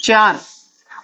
4।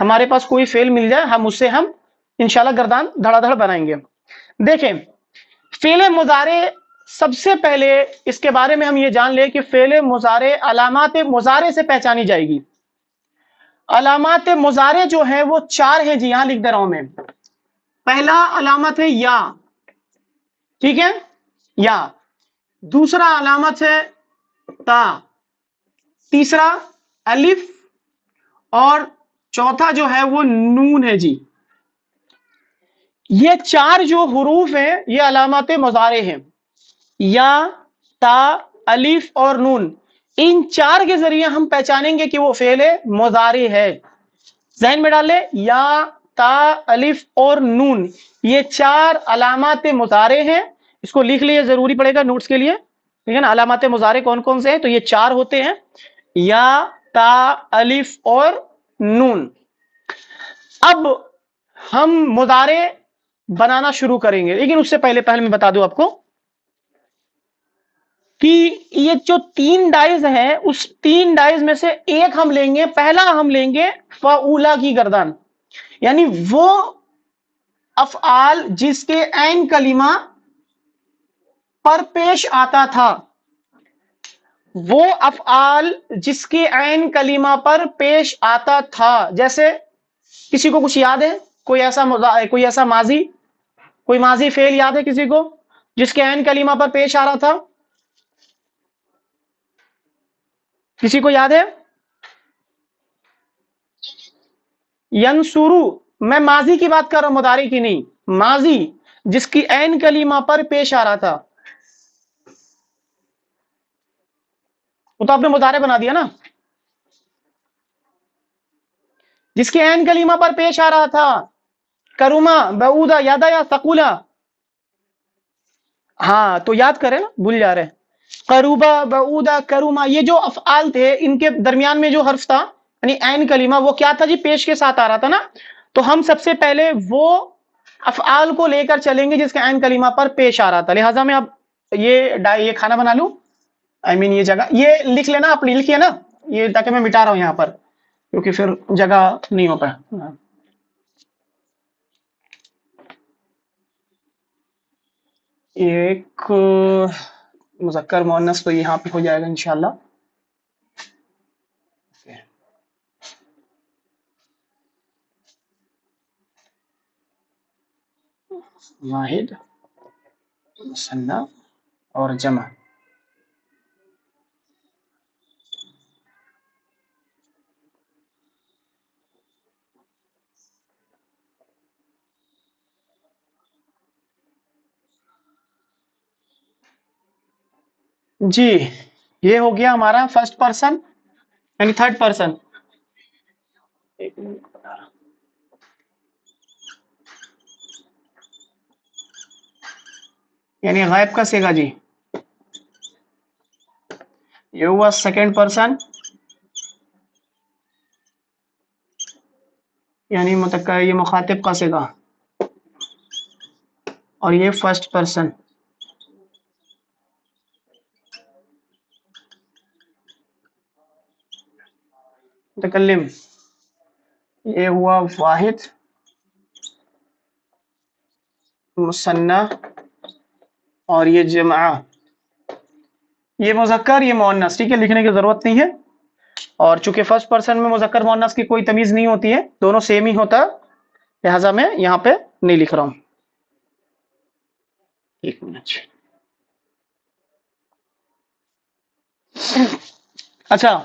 ہمارے پاس کوئی فعل مل جائے ہم اس سے ہم انشاءاللہ گردان دھڑا دھڑ بنائیں گے. دیکھیں فعل مضارع سب سے پہلے اس کے بارے میں ہم یہ جان لیں کہ فعل مضارع علامات مضارع سے پہچانی جائے گی. علامات مضارع جو ہیں وہ 4 ہیں جی، یہاں لکھ دے رہا ہوں میں. پہلا علامت ہے یا، ٹھیک ہے، یا. دوسرا علامت ہے تا. تیسرا الف، اور چوتھا جو ہے وہ نون ہے جی. یہ 4 جو حروف ہیں یہ علامات مضارع ہیں، یا، تا، الف اور نون. ان 4 کے ذریعے ہم پہچانیں گے کہ وہ فعل مضارع ہے. ذہن میں ڈال لیں، یا، تا، الف اور نون، یہ 4 علامات مضارع ہیں. اس کو لکھ لیے، ضروری پڑے گا نوٹس کے لیے، ٹھیک ہے نا. علامات مضارع کون کون سے ہیں؟ تو یہ 4 ہوتے ہیں، یا، تا، الف اور نون. اب ہم مضارع بنانا شروع کریں گے، لیکن اس سے پہلے میں بتا دوں آپ کو کہ یہ جو 3 ڈائز ہیں اس 3 ڈائز میں سے ایک ہم لیں گے. پہلا ہم لیں گے فعولا کی گردان، یعنی وہ افعال جس کے عین کلمہ پر پیش آتا تھا، وہ افعال جس کے عین کلمہ پر پیش آتا تھا. جیسے کسی کو کچھ یاد ہے؟ کوئی ایسا ماضی، کوئی ماضی فعل یاد ہے کسی کو جس کے عین کلمہ پر پیش آ رہا تھا؟ کسی کو یاد ہے؟ ینصرو، میں ماضی کی بات کر رہا ہوں، مضارع کی نہیں. ماضی جس کی عین کلمہ پر پیش آ رہا تھا، وہ تو آپ نے مضارع بنا دیا نا. جس کے عین کلمہ پر پیش آ رہا تھا، کروما، بعودا، یادا یا ثقولا. ہاں تو یاد کریں نا، بھول جا رہے. قروبا، بعودا، کروما، یہ جو افعال تھے ان کے درمیان میں جو حرف تھا یعنی عین کلمہ، وہ کیا تھا جی؟ پیش کے ساتھ آ رہا تھا نا. تو ہم سب سے پہلے وہ افعال کو لے کر چلیں گے جس کے عین کلمہ پر پیش آ رہا تھا. لہٰذا میں اب یہ کھانا بنا لوں، یہ جگہ یہ لکھ لینا، آپ لکھیے نا یہ، تاکہ میں مٹا رہا ہوں یہاں پر کیونکہ پھر جگہ نہیں ہو پایا. ایک مذکر مؤنث تو یہاں پہ ہو جائے گا انشاءاللہ. واحد، مثنی اور جمع. جی یہ ہو گیا ہمارا فرسٹ پرسن یعنی تھرڈ پرسن. یعنی غائب کا صیغہ جی. یہ ہوا سیکنڈ پرسن یعنی یہ مخاطب کا صیغہ، اور یہ فرسٹ پرسن. متکلم، یہ ہوا واحد، مثنی اور یہ جمع. یہ مذکر، یہ مؤنث، ٹھیک ہے، لکھنے کی ضرورت نہیں ہے. اور چونکہ فرسٹ پرسن میں مذکر مؤنث کی کوئی تمیز نہیں ہوتی ہے، دونوں سیم ہی ہوتا ہے، لہٰذا میں یہاں پہ نہیں لکھ رہا ہوں. ایک منٹ. اچھا،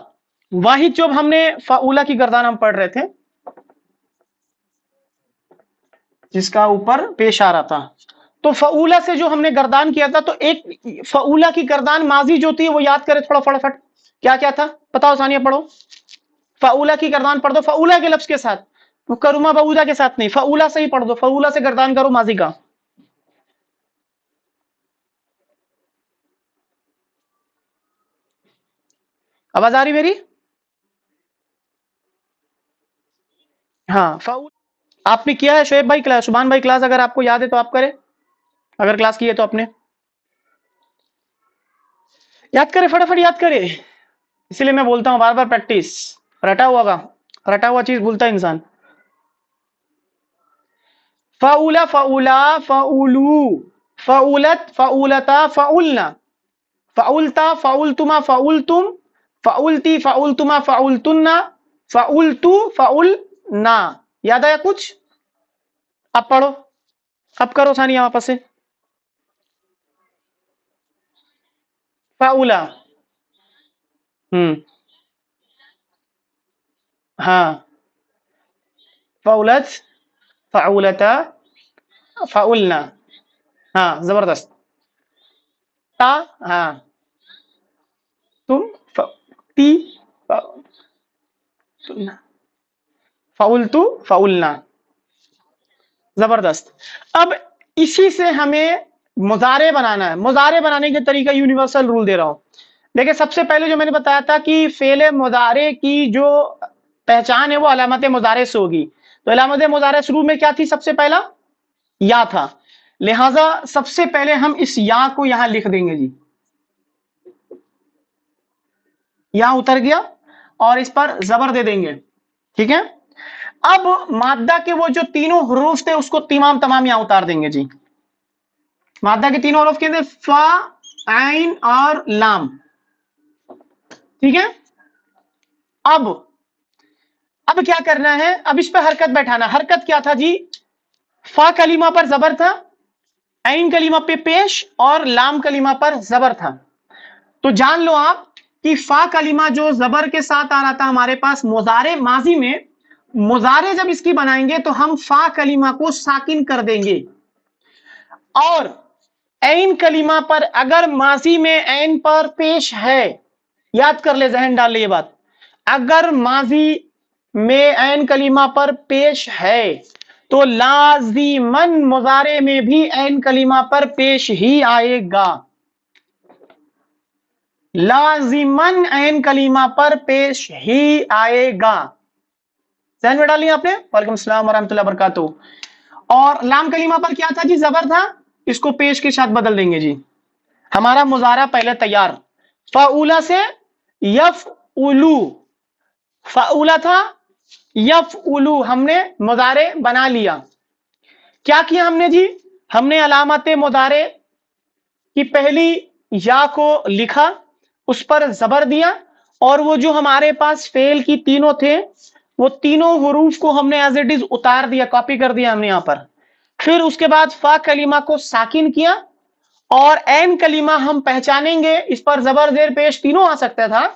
واحد جب ہم نے فعولا کی گردان ہم پڑھ رہے تھے جس کا اوپر پیش آ رہا تھا، تو فعولا سے جو ہم نے گردان کیا تھا، تو ایک فعولا کی گردان ماضی جو تھی وہ یاد کرے تھوڑا فٹافٹ. کیا کیا تھا بتاؤ، ثانیہ پڑھو. فعولا کی گردان پڑھ دو، فعولا کے لفظ کے ساتھ، کروما بعودا کے ساتھ نہیں، فعولا سے ہی پڑھ دو. فعولا سے گردان کرو ماضی کا. آواز آ رہی میری؟ ہاں آپ نے کیا ہے شعیب بھائی کلاس، سبحان بھائی کلاس اگر آپ کو یاد ہے تو آپ کریں، اگر کلاس کی ہے تو آپ نے یاد کرے، فٹافٹ یاد کرے. اسی لیے میں بولتا ہوں بار بار پریکٹس. رٹا ہوا چیز بھولتا ہے انسان. فعولا فعولا فعولو فعولت فعولتا فعولنا فعولتا فعولتما فعولتم فعولتی فعولتما فعولتنا فعولتو فعولنا. یاد آیا کچھ؟ اب پڑھو، اب کرو ثانیہ واپس سے. فعولا، ہاں، فعولت فعولتا فعولنا، ہاں زبردست. تا، ہاں، تم تی فعولتو فعولنا، زبردست. اب اسی سے ہمیں مضارع بنانا ہے. مضارع بنانے کے طریقہ یونیورسل رول دے رہا ہوں. لیکن سب سے پہلے جو میں نے بتایا تھا کہ فعل مضارع کی جو پہچان ہے وہ علامت مضارع سے ہوگی. تو علامت مضارع شروع میں کیا تھی؟ سب سے پہلا یا تھا. لہذا سب سے پہلے ہم اس یا کو یہاں لکھ دیں گے جی. یا اتر گیا اور اس پر زبر دے دیں گے. ٹھیک ہے. اب مادہ کے وہ جو تینوں حروف تھے اس کو تمام یہاں اتار دیں گے جی. مادہ کے تینوں حروف کہتے ہیں فا، عین اور لام. ٹھیک ہے. اب کیا کرنا ہے؟ اب اس پہ حرکت بیٹھانا. حرکت کیا تھا جی؟ فا کلمہ پر زبر تھا، عین کلمہ پہ پیش اور لام کلمہ پر زبر تھا. تو جان لو آپ کہ فا کلمہ جو زبر کے ساتھ آ رہا تھا ہمارے پاس مضارع ماضی میں، مضارع جب اس کی بنائیں گے تو ہم فا کلمہ کو ساکن کر دیں گے. اور عین کلمہ پر اگر ماضی میں عین پر پیش ہے، یاد کر لے، ذہن ڈال لے یہ بات، اگر ماضی میں عین کلمہ پر پیش ہے تو لازماً مضارع میں بھی عین کلمہ پر پیش ہی آئے گا. لازماً عین کلمہ پر پیش ہی آئے گا. ذہن میں ڈالی آپ نے؟ وعلیکم السلام ورحمۃ اللہ وبرکاتہ. اور لام کلمہ پر کیا تھا جی؟ زبر تھا، اس کو پیش کے ساتھ بدل دیں گے جی. ہمارا مضارع پہلے تیار. فعولا سے یفعلو، فعولا تھا یفعلو، ہم نے مضارع بنا لیا. کیا کیا ہم نے جی؟ ہم نے علامت مضارع کی پہلی یا کو لکھا، اس پر زبر دیا، اور وہ جو ہمارے پاس فعل کی تینوں تھے وہ تینوں حروف کو ہم نے ایز اٹ از اتار دیا، کاپی کر دیا ہم نے یہاں پر. پھر اس کے بعد فا کلمہ کو ساکن کیا، اور عین کلمہ ہم پہچانیں گے، اس پر زبر زیر پیش تینوں آ سکتا تھا.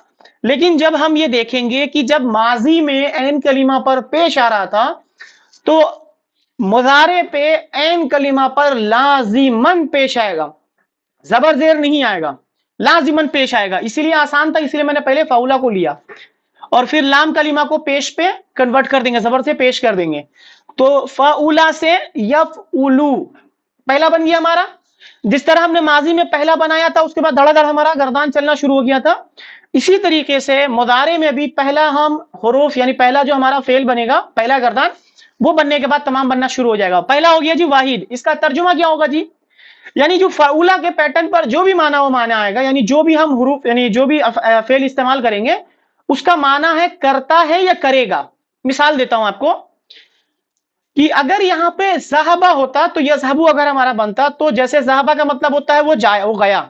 لیکن جب ہم یہ دیکھیں گے کہ جب ماضی میں عین کلمہ پر پیش آ رہا تھا تو مضارع پہ عین کلمہ پر لازماً پیش آئے گا، زبر زیر نہیں آئے گا، لازماً پیش آئے گا. اسی لیے آسان تھا، اسی لیے میں نے پہلے فعولا کو لیا اور پھر لام کلمہ کو پیش پہ کنورٹ کر دیں گے، زبر سے پیش کر دیں گے. تو فعولا سے یفعلو پہلا بن گیا ہمارا. جس طرح ہم نے ماضی میں پہلا بنایا تھا اس کے بعد دھڑا دھڑ ہمارا گردان چلنا شروع ہو گیا تھا، اسی طریقے سے مضارع میں بھی پہلا ہم حروف یعنی پہلا جو ہمارا فعل بنے گا، پہلا گردان، وہ بننے کے بعد تمام بننا شروع ہو جائے گا. پہلا ہو گیا جی واحد. اس کا ترجمہ کیا ہوگا جی؟ یعنی جو فعولا کے پیٹرن پر جو بھی معنی وہ معنی آئے گا، یعنی جو بھی ہم حروف یعنی جو بھی فعل استعمال کریں گے اس کا معنی ہے کرتا ہے یا کرے گا. مثال دیتا ہوں آپ کو کہ اگر یہاں پہ ذہبہ ہوتا تو یذہبو اگر ہمارا بنتا تو جیسے ذہبہ کا مطلب ہوتا ہے وہ جائے، وہ گیا،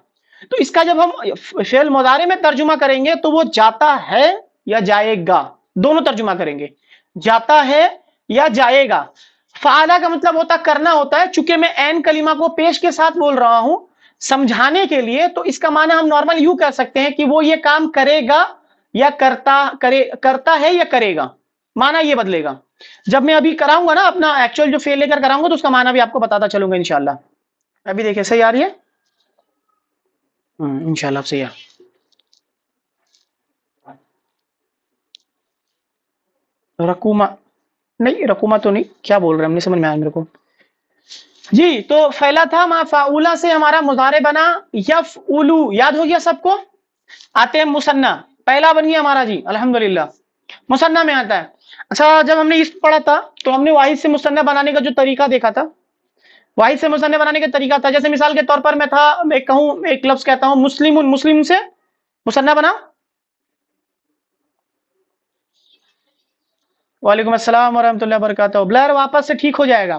تو اس کا جب ہم فعل مضارع میں ترجمہ کریں گے تو وہ جاتا ہے یا جائے گا، دونوں ترجمہ کریں گے، جاتا ہے یا جائے گا. فعلا کا مطلب ہوتا کرنا ہوتا ہے، چونکہ میں عین کلمہ کو پیش کے ساتھ بول رہا ہوں سمجھانے کے لیے، تو اس کا معنی ہم نارمل یوں کہہ سکتے ہیں کہ وہ یہ کام کرے گا یا کرتا ہے یا کرے گا، معنی یہ بدلے گا. جب میں ابھی کراؤں گا نا اپنا ایکچوئل جو فعل لے کر کراؤں گا تو اس کا معنی بھی آپ کو بتاتا چلوں گا انشاءاللہ. ابھی دیکھیں صحیح آ رہی ہے؟ انشاءاللہ اب صحیح رقومہ نہیں، رقومہ تو نہیں، کیا بول رہے ہیں ہم نے، سمجھ میں آیا میرے کو جی. تو فعلا تھا ما فعولا سے ہمارا مضارع بنا یفعلو، یاد ہو گیا سب کو؟ آتے ہیں مثنیٰ، پہلا بن گیا ہمارا جی الحمدللہ، مثنیٰ میں آتا ہے. اچھا جب ہم نے اس پڑھا تھا تو ہم نے واحد سے مثنیٰ بنانے کا جو طریقہ دیکھا تھا، واحد سے مثنیٰ بنانے کا طریقہ تھا، جیسے مثال کے طور پر میں تھا میں کہوں ایک لفظ کہتا ہوں مسلم، مسلم سے مثنیٰ بنا. وعلیکم السلام ورحمۃ اللہ وبرکاتہ. بلر واپس سے ٹھیک ہو جائے گا.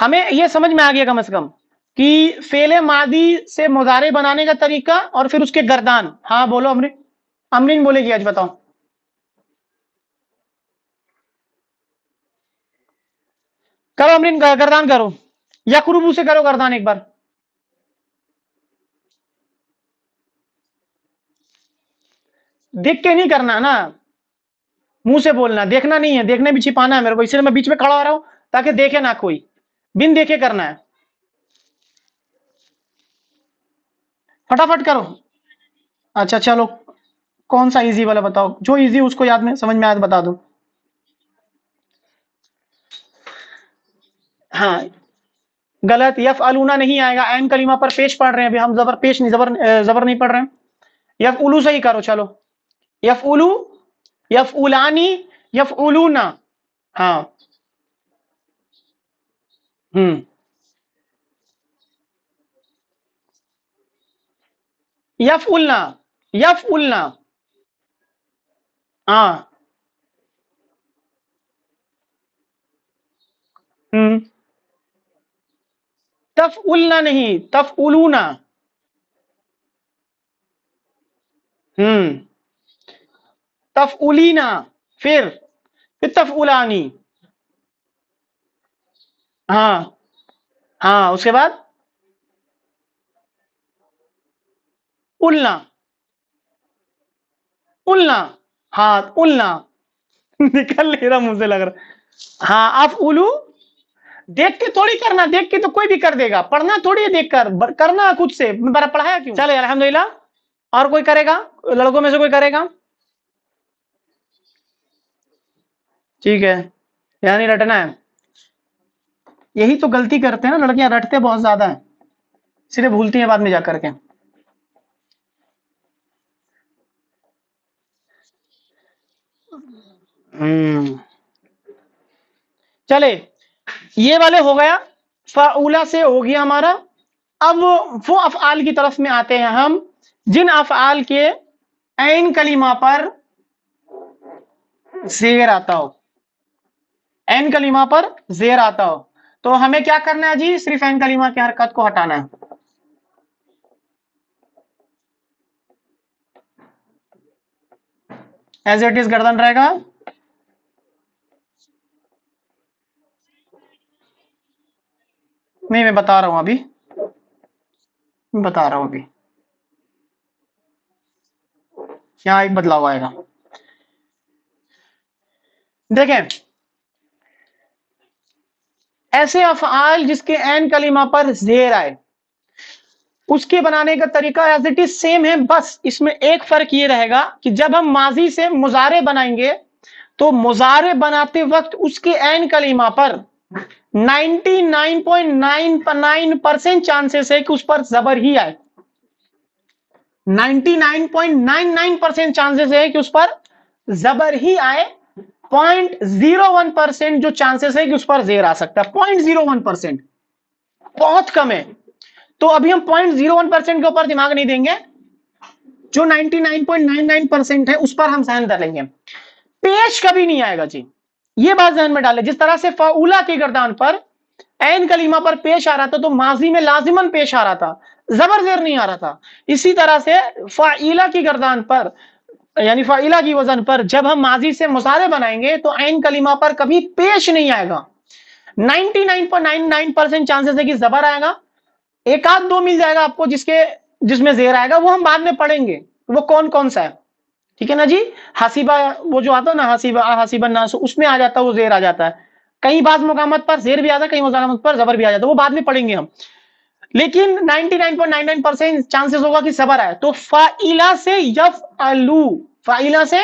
ہمیں یہ سمجھ میں آ گیا کم از کم کہ فعل ماضی سے مضارع بنانے کا طریقہ اور پھر اس کے گردان. ہاں بولو امرین. امرین بولے گی آج, بتاؤ. کرو امرین, گردان کرو, یا قروبو سے کرو گردان ایک بار. دیکھ کے نہیں کرنا نا, منہ سے بولنا, دیکھنا نہیں ہے, دیکھنے بھی چھپانا ہے میرے کو, اس لیے میں بیچ میں کھڑا ہو رہا ہوں تاکہ دیکھے نہ کوئی, بن دیکھے کرنا ہے. فٹافٹ کرو. اچھا چلو, کون سا ایزی والا بتاؤ, جو ایزی اس کو یاد میں سمجھ میں آیا تو بتا دو. ہاں غلط, یفعلون نہیں آئے گا, عین کلمہ پر پیش پڑھ رہے ہیں ابھی ہم, زبر پیش نہیں, زبر نہیں پڑھ رہے ہیں. یفعلو سے ہی کرو, چلو. یفعلو, یفعلانی, یفعلون. ہاں. ہوں. یفعلنا, یفعلنا. ہاں. ہوں. تفعلنا نہیں, تفعلونا. ہوں. تفعلینا, پھر تفعلانی. ہاں. ہاں اس کے بعد النا, النا. ہاں النا. نکل نہیں رہا منہ سے, لگ رہا. ہاں افعلو. دیکھ کے تھوڑی کرنا, دیکھ کے تو کوئی بھی کر دے گا, پڑھنا تھوڑی ہے دیکھ کر, کرنا خود سے. میں پڑھایا کیوں, چلے الحمدللہ. اور کوئی کرے گا, لڑکوں میں سے کوئی کرے گا؟ ٹھیک ہے, یعنی رٹنا ہے. یہی تو غلطی کرتے ہیں نا لڑکیاں, رٹتے بہت زیادہ ہیں, اس لیے بھولتی ہیں بعد میں جا کر کے. چلے, یہ والے ہو گیا, فاؤلا سے ہو گیا ہمارا. اب وہ افعال کی طرف میں آتے ہیں ہم, جن افعال کے عین کلمہ پر زیر آتا ہو, عین کلمہ پر زیر آتا ہو. تو ہمیں کیا کرنا ہے جی, صرف عین کلمہ کی حرکت کو ہٹانا ہے. ایز اٹ از گردن رہے گا. نہیں میں بتا رہا ہوں ابھی, بتا رہا ہوں ابھی, یہاں ایک بدلاؤ آئے گا. دیکھیں, ایسے افعال جس کے عین کلمہ پر زیر آئے, اس کے بنانے کا طریقہ ایز اٹ از سیم ہے, بس اس میں ایک فرق یہ رہے گا کہ جب ہم ماضی سے مضارع بنائیں گے تو مضارع بناتے وقت اس کے عین کلمہ پر 99.99% چانسز ہے کہ اس پر زبر ہی آئے. 99.99% چانسز ہے کہ اس پر زبر ہی آئے. 0.01% جو چانسز ہے کہ اس پر زیر آ سکتا ہے. 0.01% بہت کم ہے. تو ابھی ہم 0.01% کے اوپر دماغ نہیں دیں گے, جو 99.99% ہے اس پر ہم ذہن ڈالیں گے. پیش کبھی نہیں آئے گا جی, یہ بات ذہن میں ڈالے. جس طرح سے فاؤلا کی گردان پر عین کلمہ پر پیش آ رہا تھا تو ماضی میں لازماً پیش آ رہا تھا, زبر زیر نہیں آ رہا تھا. اسی طرح سے فاعلہ کی گردان پر, یعنی فاعلہ کی وزن پر جب ہم ماضی سے مضارع بنائیں گے تو عین کلمہ پر کبھی پیش نہیں آئے گا. 99.99% چانسز ہے کہ زبر آئے گا. ایک آدھ دو مل جائے گا آپ کو جس میں زیر آئے گا, وہ ہم بعد میں پڑھیں گے وہ کون کون سا ہے. ٹھیک ہے نا جی. حسیبہ, وہ جو آتا ہے نا حسیبہ, حسیبہ الناس, اس میں آ جاتا ہے, وہ زیر آ جاتا ہے. کئی بعض مقامات پر زیر بھی آتا ہے, کئی مقامات پر زبر بھی آ جاتا ہے, وہ بعد میں پڑھیں گے ہم. لیکن 99.99% چانسز ہوگا کہ زبر آئے. تو فاعلہ سے یفعلو, فاعلہ سے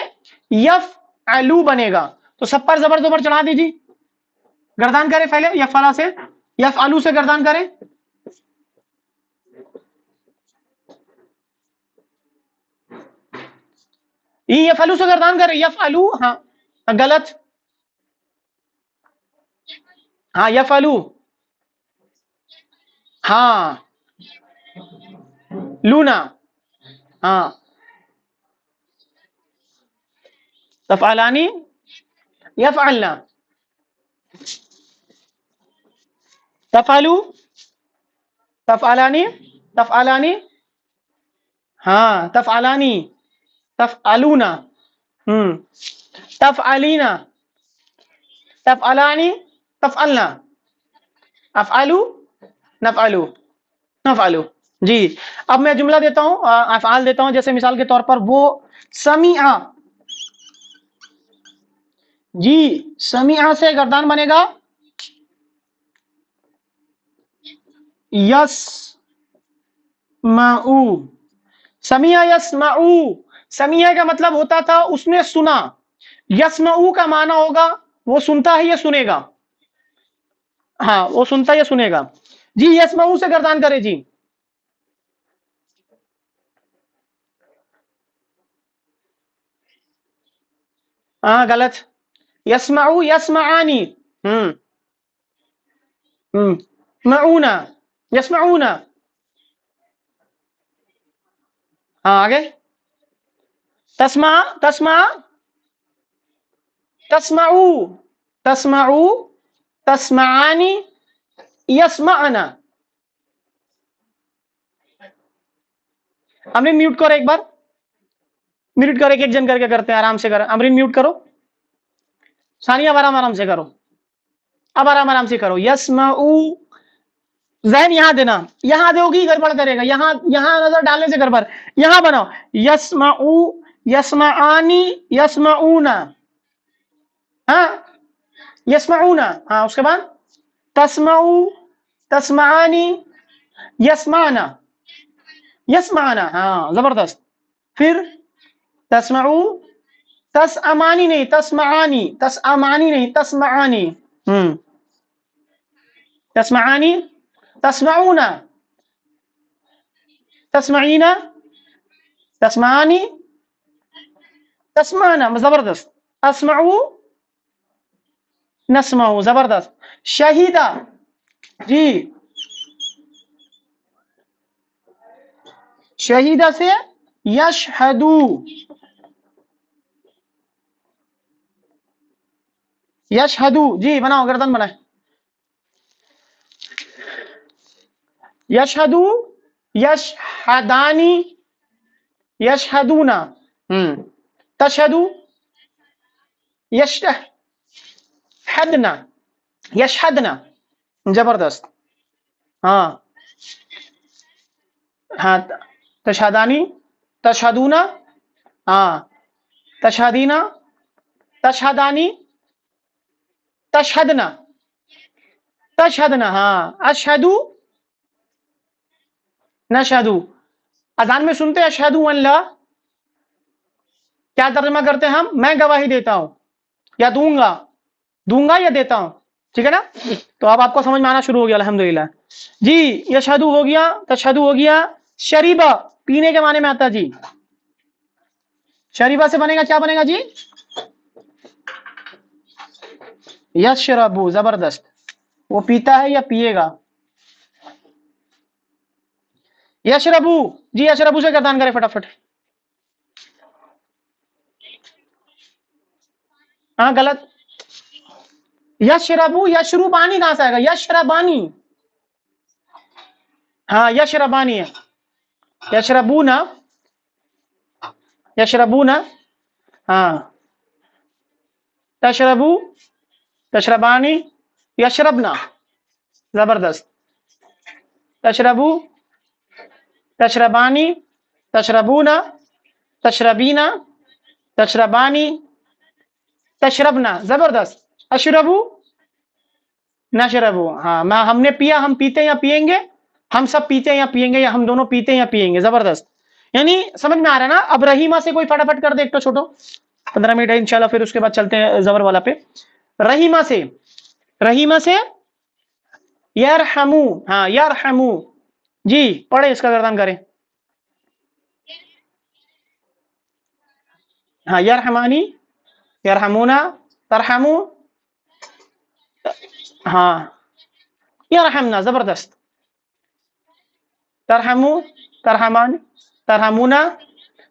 یفعلو بنے گا. تو سب پر زبر زبر چڑھا دیجیے, گردان کرے پہلے یفعلہ سے, یفعلو سے گردان کرے. یفعلو سے گردان کرے, یفعلو. ہاں غلط. ہاں یفعلو. ہاں لونا. ہاں تفعلانی, یفعلنا. تفعلو، تفعلانی، تفعلانی، ہاں تفعلانی، تفعلونا، ہوں، تفعلینا، تفعلانی، تفعلنا، افعلو، نفعلو، نفعلو. جی اب میں جملہ دیتا ہوں، افعال دیتا ہوں، جیسے مثال کے طور پر وہ سمیع، جی سمیع سے گردان بنے گا یس معو، سمیع یسمعو، سمیع کا مطلب ہوتا تھا اس نے سنا، یسمعو کا معنی ہوگا وہ سنتا ہے یا سنے گا، ہاں وہ سنتا یا سنے گا. جی یسمعو سے گردان کرے جی. ہاں غلط، یسمعو یسمعانی، ہوں ہوں، معونا، یسمعونا، ہاں آگے، تسمع، تسمع، تسمعو، تسمعو، تسمعانی، یسمعنا. امرین میوٹ کرو ایک بار، میوٹ کرو، ایک ایک جن کر کے کرتے ہیں، آرام سے کرو، امرین میوٹ کرو، ثانیہ اب آرام سے کرو، اب آرام سے کرو. یسمعو، ذہن یہاں دینا، یہاں دو گی گڑبڑ کرے گا، یہاں یہاں نظر ڈالنے سے گڑبڑ، یہاں بناؤ، یسمعو، یسمعانی، یسمعونا، ہاں یسمعونا، ہاں اس کے بعد تسمعو، تسمعانی، یسمعنا، یسمعنا، ہاں زبردست. پھر تسمعو، تسامانی نہیں، تسمعانی، تسامانی نہیں، تسمعانی، تسمعانی، تسمعونا، تسمعینا، تسمعانی، تسمعنا، زبردست. اسمعو، نسمعو، زبردست. شہیدہ، جی شہیدہ سے یشہدو، یشہدو، جی بناؤ گردن بنائے. یشہدو، یشہدانی، یشہدونا، تشہدو، یشہدنا، یشہدنا، زبردست. ہاں ہاں تشہدانی، تشہدونا، ہاں تشہدینا، تشہدانی، تشہدنا، تشہدنا، ہاں اشہدو، نشہدو. اذان میں سنتے اشہدو ان لا، کیا ترجمہ کرتے ہیں ہم؟ میں گواہی دیتا ہوں، یا دوں گا، دوں گا یا دیتا ہوں، ٹھیک ہے نا. تو اب آپ کو سمجھ میں آنا شروع ہو گیا الحمدللہ. جی یشہدو ہو گیا، تشہدو ہو گیا. شریبہ پینے کے معنی میں آتا ہے جی. شریبہ سے بنے گا، کیا بنے گا جی؟ یشربو، زبردست. وہ پیتا ہے یا پیے گا؟ یشربو، جی یشربو سے گردان کرے فٹافٹ. ہاں غلط، یشربو، یشربانی کہاں سے آئے گا؟ یشربانی، ہاں یشربانی ہے. یشربونا، یشربونا، ہاں تشربو، تشربانی، یشربنا، زبردست. تشربو، تشربانی، تشربونا، تشربینا، تشربانی، تشربنا، زبردست. اشربو، نشربو، ہاں ہم نے پیا، ہم پیتے ہیں یا پیئیں گے، ہم سب پیتے ہیں یا پیئیں گے، یا ہم دونوں پیتے ہیں یا پیئیں گے. زبردست. یعنی سمجھ میں آ رہا ہے نا. اب رحیمہ سے کوئی فٹافٹ کر دے ایک تو چھوٹو، 15 منٹ ہے انشاءاللہ، پھر اس کے بعد چلتے ہیں زبر والا پہ. رحیمہ سے، رحیمہ سے یرحمو، ہاں یرحمو، جی پڑھے اس کا گردان کریں. ہاں یرحمانی، یرحمونا، ترحمو، ہاں یرحمنا، زبردست. ترحمو، ترحمان، ترحمونا،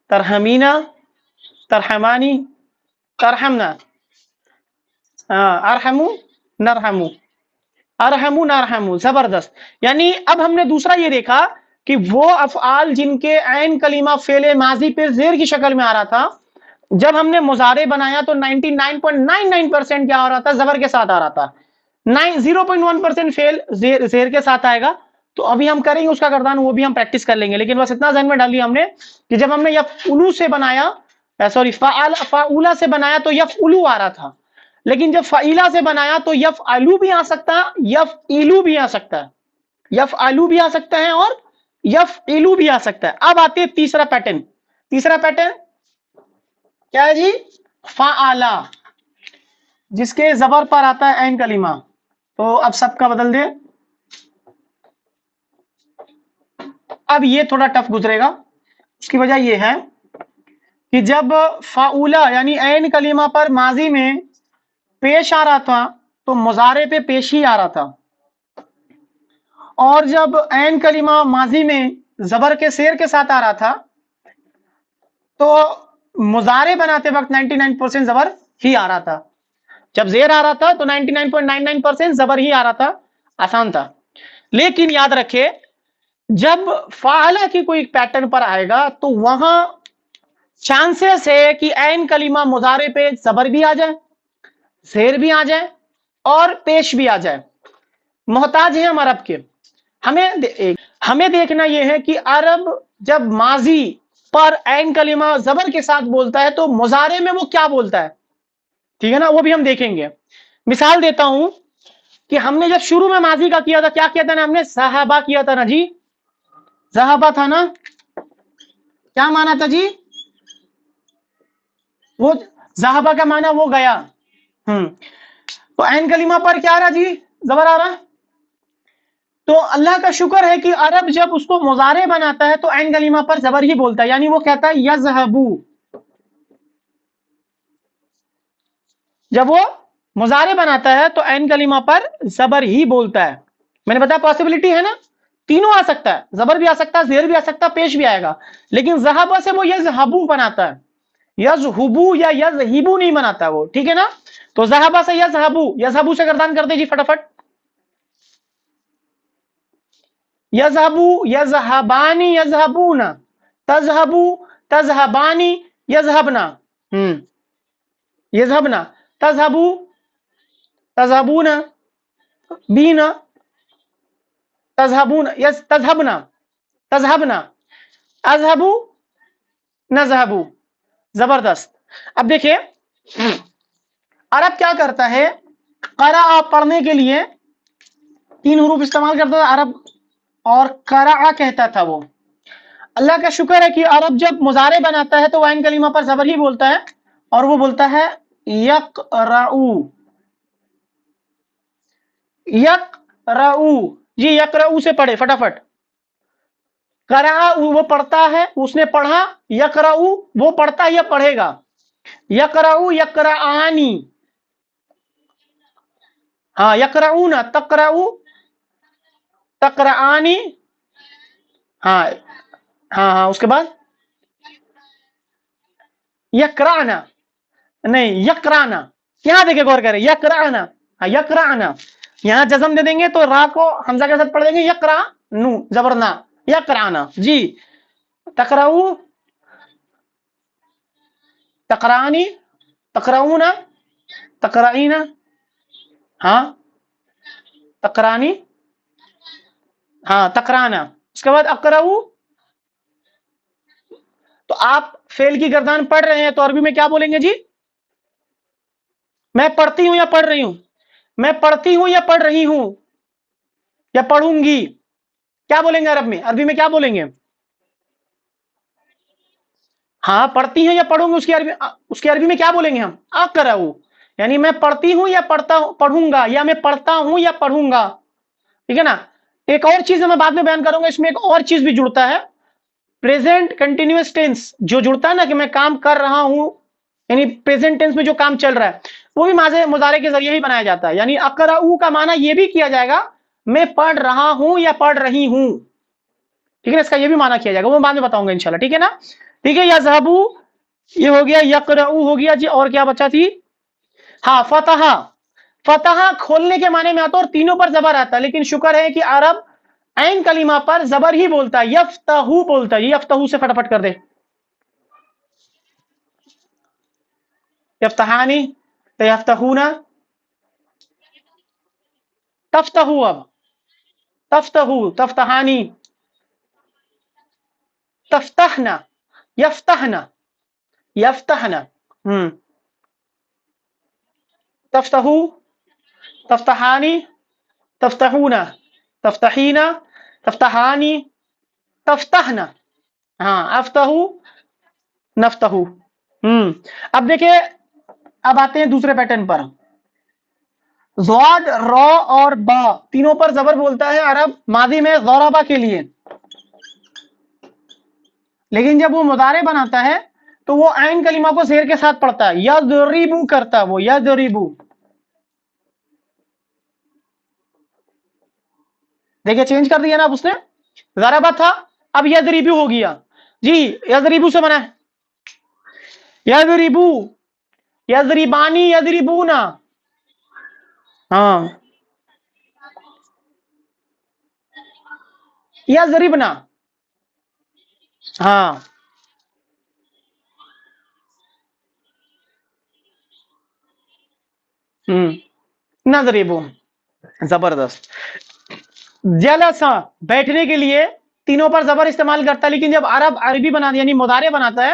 ترحمینا، ترحمانی، ترحمنا، ہاں ارحمو، نرحمو. ارحمون ارحمو، زبردست. یعنی اب ہم نے دوسرا یہ دیکھا کہ وہ افعال جن کے عین کلمہ فعل ماضی پہ زیر کی شکل میں آ رہا تھا، جب ہم نے مضارع بنایا تو 99.99% کیا آ رہا تھا؟ زبر کے ساتھ آ رہا تھا. 0.1% فعل زیر کے ساتھ آئے گا. تو ابھی ہم کریں گے اس کا گردان، وہ بھی ہم پریکٹس کر لیں گے، لیکن بس اتنا ذہن میں ڈال لیا ہم نے کہ جب ہم نے یفعلو سے بنایا، سوری فعولا سے بنایا تو یفعلو آ رہا تھا، لیکن جب فعیلا سے بنایا تو یفعلو بھی آ سکتا ہے، یفعلو بھی آ سکتا ہے، یفعلو بھی آ سکتا ہے اور یفعلو بھی آ سکتا ہے. اب آتے ہیں تیسرا پیٹرن. تیسرا پیٹرن کیا ہے جی؟ فعلا، جس کے زبر پر آتا ہے عین کلمہ. تو اب سب کا بدل دے. اب یہ تھوڑا ٹف گزرے گا، اس کی وجہ یہ ہے کہ جب فعولا یعنی عین کلمہ پر ماضی میں پیش آ رہا تھا تو مضارع پہ پیش ہی آ رہا تھا، اور جب عین کلمہ ماضی میں زبر کے سیر کے ساتھ آ رہا تھا تو مضارع بناتے وقت 99% زبر ہی آ رہا تھا. جب زیر آ رہا تھا تو 99.99% زبر ہی آ رہا تھا، آسان تھا. لیکن یاد رکھے جب فعلا کی کوئی پیٹرن پر آئے گا تو وہاں چانسز ہے کہ عین کلمہ مضارع پہ زبر بھی آ جائے، زیر بھی آ جائے اور پیش بھی آ جائے. محتاج ہیں ہم عرب کے. ہمیں دیکھنا یہ ہے کہ عرب جب ماضی پر عین کلمہ زبر کے ساتھ بولتا ہے تو مضارع میں وہ کیا بولتا ہے، ٹھیک ہے نا، وہ بھی ہم دیکھیں گے. مثال دیتا ہوں کہ ہم نے جب شروع میں ماضی کا کیا تھا، کیا کیا تھا نا، ہم نے صحابہ کیا تھا نا جی، صحابہ تھا نا، کیا مانا تھا جی؟ وہ صحابہ کا مانا وہ گیا. تو عین کلمہ پر کیا آ رہا جی؟ زبر آ رہا. تو اللہ کا شکر ہے کہ عرب جب اس کو مضارع بناتا ہے تو عین کلمہ پر زبر ہی بولتا ہے، یعنی وہ کہتا ہے یذهبو. جب وہ مضارع بناتا ہے تو عین کلمہ پر زبر ہی بولتا ہے. میں نے بتایا پاسبلٹی ہے نا، تینوں آ سکتا ہے، زبر بھی آ سکتا ہے، زیر بھی آ سکتا ہے، پیش بھی آئے گا. لیکن ذہبہ سے وہ یذهبو بناتا ہے، یذهبو یا یذهبو نہیں بناتا وہ، ٹھیک ہے نا. تو ذہبہ سے یذهبو، یذهبو سے گردان کر دے جی فٹافٹ. یذهبو، یذهبانی، یذهبون، تذهبو، تذهبانی، یذهبنا، یذهبنا، تذهبو، تذهبون، بینا، تذهبون، تذهبنا، تذهبنا، اذهبو، نذهبو. زبردست. اب دیکھیں عرب کیا کرتا ہے، قرأ پڑھنے کے لیے 3 حروف استعمال کرتا تھا عرب، اور قرأ کہتا تھا وہ. اللہ کا شکر ہے کہ عرب جب مضارع بناتا ہے تو عین کلمہ پر زبر ہی بولتا ہے، اور وہ بولتا ہے یقرؤ. یقرؤ جی، یقرؤ سے پڑھے فٹافٹ. قرأ وہ پڑھتا ہے، اس نے پڑھا. یقرؤ وہ پڑھتا یا پڑھے گا. یقرؤ، یقرآنی، ہاں یقرؤون، تقرؤ، تقرآنی، ہاں ہاں ہاں. اس کے بعد یقرأنا، نہیں یقرانا، یہاں دیکھیں غور کریں، یقرأنا، یقرأنا. یہاں جزم دے دیں گے تو را کو حمزہ کے ساتھ پڑھ دیں گے، یقرا نو زبرنا، یقرانا جی. تقرؤ، تقرانی، تقرؤنا، تقرئینا، ہاں تقرانی، ہاں تقرانا. اس کے بعد اقرؤ. تو آپ فعل کی گردان پڑھ رہے ہیں تو عربی میں کیا بولیں گے جی؟ میں پڑھتی ہوں یا پڑھ رہی ہوں؟ میں پڑھتی ہوں یا پڑھ رہی ہوں یا پڑھوں گی؟ کیا بولیں گے عرب میں؟ عربی میں کیا بولیں گے؟ ہاں پڑھتی ہیں یا پڑھوں گی، اس کی عربی میں کیا بولیں گے ہم؟ اقرؤ. یعنی میں پڑھتی ہوں یا پڑھوں گا، یا میں پڑھتا ہوں یا پڑھوں گا، ٹھیک ہے نا. ایک اور چیز میں بعد میں بیان کروں گا، اس میں ایک اور چیز بھی جڑتا ہے، پریزنٹ کنٹینیوس ٹینس جو جڑتا ہے نا، کہ میں کام کر رہا ہوں، یعنی پریزنٹ ٹینس میں جو کام چل رہا ہے وہ بھی مضارع کے ذریعے ہی بنایا جاتا ہے. یعنی اقرؤ کا معنی یہ بھی کیا جائے گا میں پڑھ رہا ہوں یا پڑھ رہی ہوں، ٹھیک ہے نا. اس کا یہ بھی معنی کیا جائے گا، وہ بعد میں بتاؤں گا انشاءاللہ، ٹھیک ہے نا. ٹھیک ہے. یذهبو یہ ہو گیا، یقرؤ ہو گیا جی، اور کیا بچا تھی؟ ہاں فتح. فتح کھولنے کے معنی میں آتا اور تینوں پر زبر آتا، لیکن شکر ہے کہ عرب عین کلمہ پر زبر ہی بولتا ہے، یفتحو بولتا ہے. یفتحو سے فٹافٹ کر دے. یفتحانی، یفتحونا، تفتحو، اب تفتحو، تفتحانی، تفتحنا، یفتحنا، یفتحنا، تفتحو، تفتحانی، تفتحونا، تفتحینا، تفتحانی، تفتحنا. ہاں، افتحو، نفتحو. اب دیکھیں، اب آتے ہیں دوسرے پیٹرن پر. زواد، را اور با تینوں پر زبر بولتا ہے عرب ماضی میں ضربہ کے لیے، لیکن جب وہ مضارع بناتا ہے تو وہ عین کلمہ کو زیر کے ساتھ پڑھتا ہے، یضربو کرتا ہے وہ، یضربو. دیکھیں چینج کر دیا نا اب اس نے، ضربہ تھا اب یضربو ہو گیا. جی یضربو سے بنا ہے یضربو، یضربانی، یضربونا. ہاں، یضربنا. ہاں، نضربو. زبردست. جلسا بیٹھنے کے لیے تینوں پر زبر استعمال کرتا ہے، لیکن جب عرب عربی بنا یعنی مضارع بناتا ہے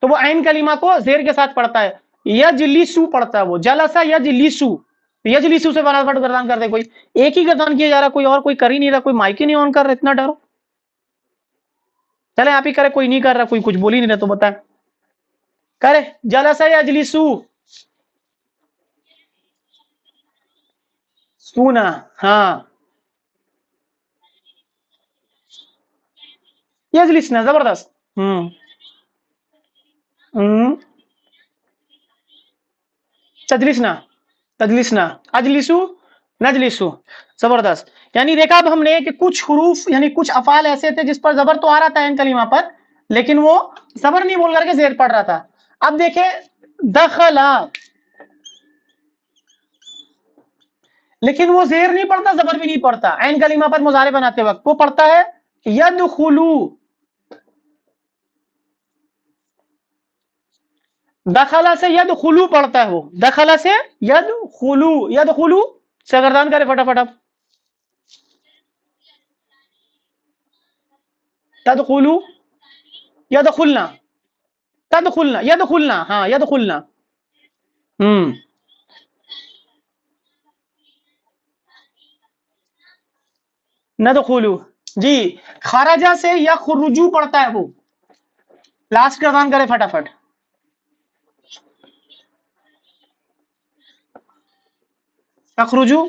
تو وہ عین کلمہ کو زیر کے ساتھ پڑھتا ہے، یجلسو پڑھتا ہے وہ، جلسا یجلسو. یجلسو سے فٹافٹ گردان کر دے. کوئی ایک ہی گردان کیا جا رہا، کوئی اور کوئی کر ہی نہیں رہا، کوئی مائک ہی نہیں آن کر رہا، اتنا ڈرو. چلے آپ ہی کرے، کوئی نہیں کر رہا، کوئی کچھ بول ہی نہیں رہا تو بتائیں کرے. جلسا یجلسو، سونا. ہاں، یجلسنا. زبردست. تجلسنا، تجلسنا، اجلسو، نجلسو. زبردست. یعنی دیکھا اب ہم نے کہ کچھ حروف یعنی کچھ افعال ایسے تھے جس پر زبر تو آ رہا تھا ان کلمہ پر، لیکن وہ زبر نہیں بول کر کے زیر پڑھ رہا تھا. اب دیکھیں دخلا، لیکن وہ زیر نہیں پڑتا، زبر بھی نہیں پڑتا. عین کلمہ پر مضارع بناتے وقت وہ پڑھتا ہے یدخلو. دخلا سے یدخلو پڑھتا ہے وہ، دخلا سے یدخلو، یدخلو سے گردان کرے فٹافٹ. اب تدخلو، یدخلنا، تدخلنا، یدخلنا. ہاں، یدخلنا. ندخلو. جی خارجہ سے یخرجو پڑھتا ہے وہ، لاسٹ گردان کرے فٹافٹ. یخرجو.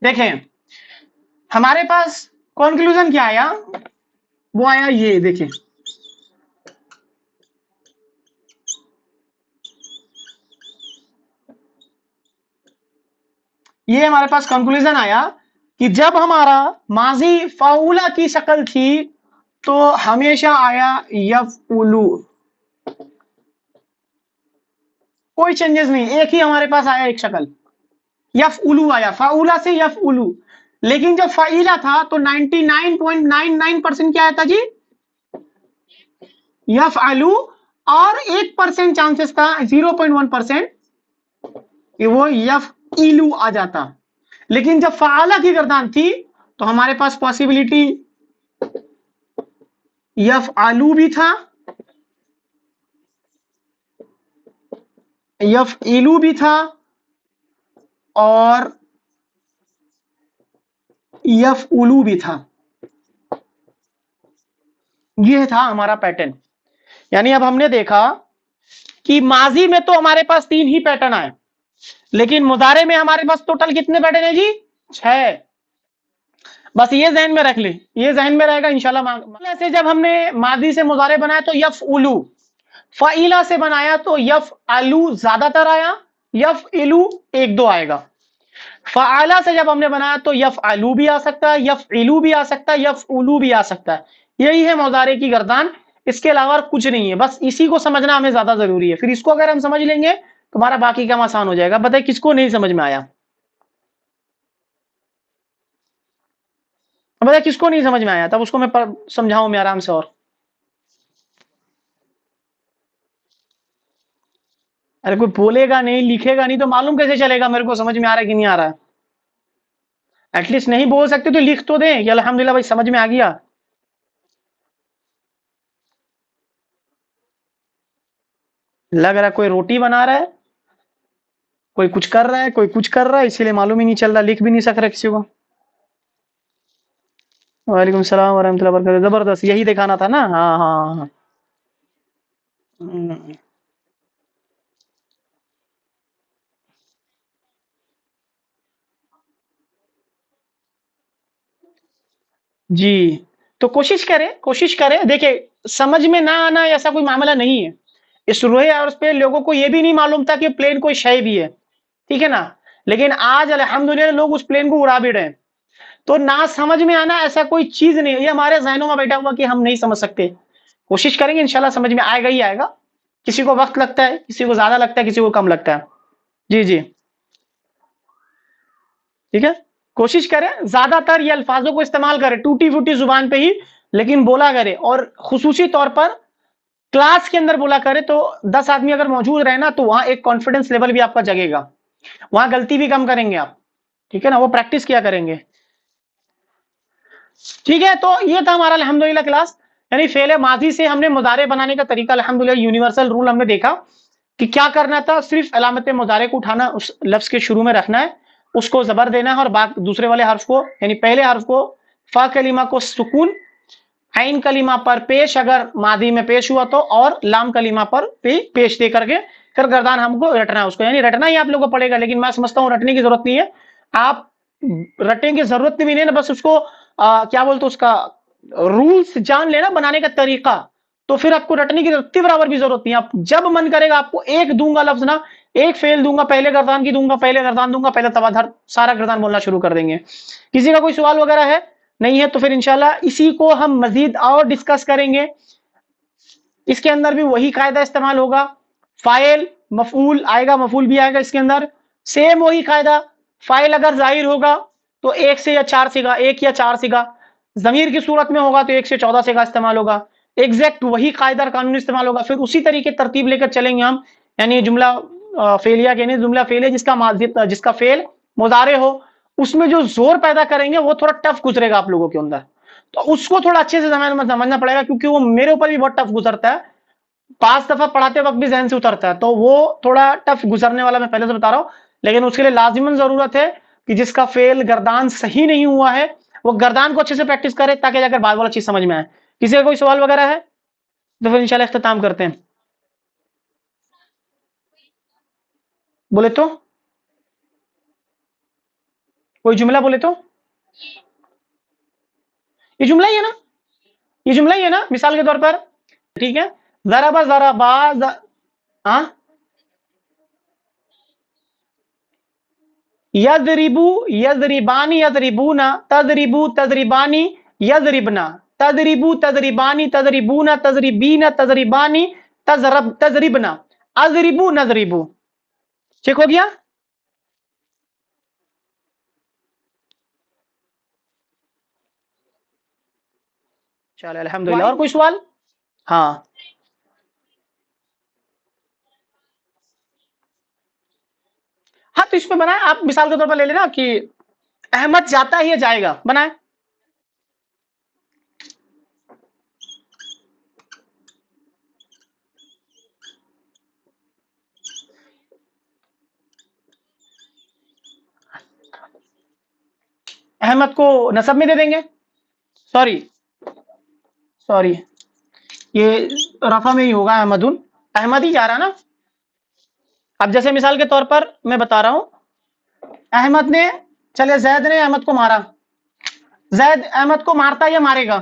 دیکھیں ہمارے پاس کنکلوژن کیا آیا، وہ آیا یہ دیکھیں، یہ ہمارے پاس کنکلوژن آیا کہ جب ہمارا ماضی فاؤلا کی شکل تھی تو ہمیشہ آیا یفعلو، کوئی چینجز نہیں، ایک ہی ہمارے پاس آیا ایک شکل، یفعلو آیا، فاؤلا سے یفعلو. لیکن جب فعیلہ تھا تو 99.99% کیا آتا جی یفعلو، اور 1% چانسز تھا 0.1% کہ وہ یفعلو آ جاتا. لیکن جب فعالہ کی گردان تھی تو ہمارے پاس پاسبلٹی یفعلو بھی تھا، یفعلو بھی تھا، اور یفعلو بھی تھا. یہ تھا ہمارا پیٹرن. یعنی اب ہم نے دیکھا کہ ماضی میں تو ہمارے پاس 3 ہی پیٹرن آئے، لیکن مضارع میں ہمارے پاس ٹوٹل کتنے پیٹرن ہیں جی 6. بس یہ ذہن میں رکھ لیں، یہ ذہن میں رہے گا انشاءاللہ. ایسے جب ہم نے ماضی سے مضارع بنایا تو یفعلو، فعیلا سے بنایا تو یف الو زیادہ تر آیا، یف الو ایک دو آئے گا. فعلا سے جب ہم نے بنایا تو یف الو بھی آ سکتا ہے، یف الو بھی آ سکتا ہے، یف الو بھی آ سکتا ہے. یہی ہے مضارع کی گردان، اس کے علاوہ کچھ نہیں ہے. بس اسی کو سمجھنا ہمیں زیادہ ضروری ہے. پھر اس کو اگر ہم سمجھ لیں گے تو ہمارا باقی کام آسان ہو جائے گا. بتائیں کس کو نہیں سمجھ میں آیا؟ بتائیں کس کو نہیں سمجھ میں آیا؟ تب اس کو میں سمجھاؤں میں آرام سے. اور ارے کوئی بولے گا نہیں، لکھے گا نہیں تو معلوم کیسے چلے گا میرے کو سمجھ میں آ رہا ہے کہ نہیں آ رہا ہے؟ ایٹ لیسٹ نہیں بول سکتے تو لکھ تو دیں کہ الحمدللہ بھائی سمجھ میں آ گیا. لگ رہا ہے کوئی روٹی بنا رہا ہے، کوئی کچھ کر رہا ہے، کوئی کچھ کر رہا ہے، اسی لیے معلوم ہی نہیں چل رہا، لکھ بھی نہیں سک رہا کسی کو. وعلیکم السلام ورحمۃ اللہ وبرکاتہ. زبردست، یہی دکھانا تھا نا. ہاں ہاں ہاں. جی تو کوشش کریں دیکھیں سمجھ میں نہ آنا ایسا کوئی معاملہ نہیں ہے. اس روئے اور اس پہ لوگوں کو یہ بھی نہیں معلوم تھا کہ پلین کوئی شے بھی ہے، ٹھیک ہے نا. لیکن آج الحمدللہ لوگ اس پلین کو اڑا بھی رہے ہیں. تو نہ سمجھ میں آنا ایسا کوئی چیز نہیں ہے، یہ ہمارے ذہنوں میں بیٹھا ہوا کہ ہم نہیں سمجھ سکتے. کوشش کریں گے انشاءاللہ سمجھ میں آئے گا ہی آئے گا. کسی کو وقت لگتا ہے، کسی کو زیادہ لگتا ہے، کسی کو کم لگتا ہے. جی جی ٹھیک ہے. کوشش کریں زیادہ تر یہ الفاظوں کو استعمال کریں ٹوٹی پھوٹی زبان پہ ہی، لیکن بولا کرے. اور خصوصی طور پر کلاس کے اندر بولا کرے تو 10 آدمی اگر موجود رہے نا تو وہاں ایک کانفیڈنس لیول بھی آپ کا جگے گا، وہاں غلطی بھی کم کریں گے آپ. ٹھیک ہے نا، وہ پریکٹس کیا کریں گے. ٹھیک ہے تو یہ تھا ہمارا الحمدللہ کلاس. یعنی فعل ماضی سے ہم نے مضارع بنانے کا طریقہ الحمدللہ یونیورسل رول ہم نے دیکھا کہ کیا کرنا تھا. صرف علامت مضارع کو اٹھانا، اس لفظ کے شروع میں رکھنا ہے، اس کو زبر دینا ہے، اور دوسرے والے حرف کو یعنی پہلے حرف کو فا کلمہ کو سکون، عین کلمہ پر پیش اگر ماضی میں پیش ہوا تو، اور لام کلمہ پر پیش دے کر کے پھر گردان ہم کو رٹنا ہے. اس کو یعنی رٹنا ہی آپ لوگوں کو پڑے گا، لیکن میں سمجھتا ہوں رٹنے کی ضرورت نہیں ہے. آپ رٹیں کی ضرورت بھی نہیں ہے، بس اس کو کیا بولتے اس کا رولز جان لینا، بنانے کا طریقہ. تو پھر آپ کو رٹنے کی رتی برابر بھی ضرورت نہیں ہے. آپ جب من کرے گا آپ کو ایک دوں گا لفظ نا، ایک فعل دوں گا، پہلے گردان کی دوں گا، پہلے گردان دوں گا، پہلے تبادر سارا گردان بولنا شروع کر دیں گے. کسی کا کوئی سوال وغیرہ ہے؟ نہیں ہے تو پھر انشاءاللہ اسی کو ہم مزید اور ڈسکس کریں گے. اس کے اندر بھی وہی قاعدہ استعمال ہوگا، فاعل مفعول آئے گا، مفعول بھی آئے گا اس کے اندر. سیم وہی قاعدہ، فاعل اگر ظاہر ہوگا تو ایک سے یا چار سیگا، ایک یا چار سیگا. ضمیر کی صورت میں ہوگا تو 1 سے 14 سیگا استعمال ہوگا. ایگزیکٹ وہی قاعدہ اور قانون استعمال ہوگا. پھر اسی طریقے ترتیب لے کر چلیں گے ہم. یعنی جملہ فعلیہ کے یعنی جملہ فعلیہ جس کا فعل مضارع ہو، اس میں جو زور پیدا کریں گے وہ تھوڑا ٹف گزرے گا آپ لوگوں کے اندر. تو اس کو تھوڑا اچھے سے سمجھنا پڑے گا، کیونکہ وہ میرے اوپر بھی بہت ٹف گزرتا ہے. 5 دفعہ پڑھاتے وقت بھی ذہن سے اترتا ہے، تو وہ تھوڑا ٹف گزرنے والا میں پہلے سے بتا رہا ہوں. لیکن اس کے لیے لازماً ضرورت ہے کہ جس کا فعل گردان صحیح نہیں ہوا ہے وہ گردان کو اچھے سے پریکٹس کرے، تاکہ جا کر بعد والا چیز سمجھ میں آئے. کسی کا کوئی سوال وغیرہ ہے تو پھر انشاءاللہ اختتام کرتے ہیں. بولے تو کوئی جملہ بولے تو یہ جملہ ہی ہے نا، یہ جملہ ہی ہے نا مثال کے طور پر. ٹھیک ہے، ضربا ضربا ہاں، یضربو یضربانی یضربونا، تضربو تضربانی یضربنا، تضربو تضربانی تضربونا، تضربینا تضربانی تضربنا، اضربو نضربو. ٹھیک ہو گیا. چلو الحمدللہ. اور کوئی سوال؟ ہاں ہاں تو اس پہ بنائے. آپ مثال کے طور پر لے لینا کہ احمد جاتا ہے یا جائے گا، بنائے. احمد کو نصب میں دے دیں گے. سوری سوری یہ رفع میں ہی ہوگا. احمدن، احمد ہی جا رہا نا. اب جیسے مثال کے طور پر میں بتا رہا ہوں، احمد نے چلے زید نے احمد کو مارا. زید احمد کو مارتا یا مارے گا؟